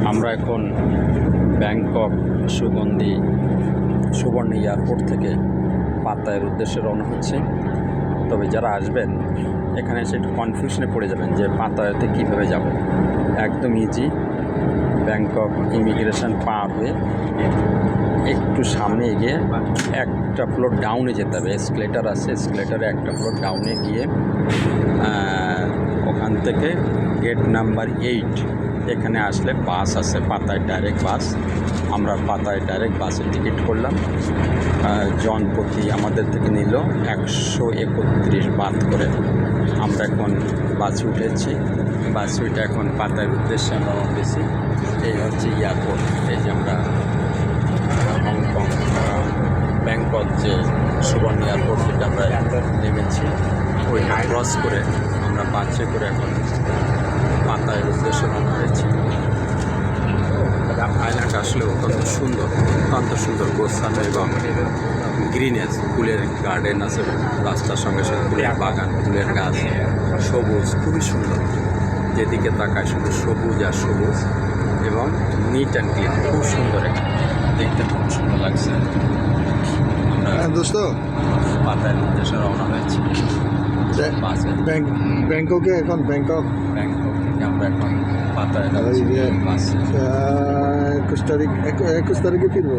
আমরা এখন ব্যাংকক সুবর্ণ এয়ারপোর্ট থেকে পাতায়ের উদ্দেশ্যে রওনা হচ্ছে। তবে যারা আসবেন এখানে এসে একটু কনফিউশনে পড়ে যাবেন যে পাতায়াতে কীভাবে যাব। একদম ইজি, ব্যাংকক ইমিগ্রেশন পার হয়ে একটু সামনে এগিয়ে একটা ফ্লোর ডাউনে যেতে হবে। এসকেলেটার আছে, এসকেলেটারে একটা ফ্লোর ডাউনে গিয়ে ওখান থেকে গেট নাম্বার 8 এখানে আসলে বাস আছে, পাতায় ডাইরেক্ট বাস। আমরা পাতায় ডাইরেক্ট বাসের টিকিট করলাম। জনপ্রতি আমাদের থেকে নিল 131 বাত করে। আমরা এখন বাসে উঠেছি, বাসে উঠে এখন পাতায়ের উদ্দেশ্যে আমরা উঠেছি। এই হচ্ছে এয়ারপোর্ট। এই যে আমরা হংকং ব্যাংকক যে সুবর্ণ এয়ারপোর্ট থেকে আমরা নেমেছি, ওইটা ক্রস করে আমরা বাসে করে এখন পাতায়ের উদ্দেশ্যে রওনা হয়েছি। আইল্যান্ড আসলে অত্যন্ত সুন্দর গোছানো এবং গ্রিনেস, ফুলের গার্ডেন আছে রাস্তার সঙ্গে সঙ্গে, ফুলের বাগান, ফুলের গাছ, সবুজ, খুবই সুন্দর। যেদিকে তাকায় শুধু সবুজ আর সবুজ এবং নিট অ্যান্ড ক্লিন, খুব সুন্দর, দেখতে খুব সুন্দর লাগছে। আমরা পাতায়ের উদ্দেশ্যে রওনা হয়েছি বাসে। ব্যাংককে এখন ব্যাংকক থেকে আমরা এখন পাতায় বাসে 21 তারিখে ফিরবো।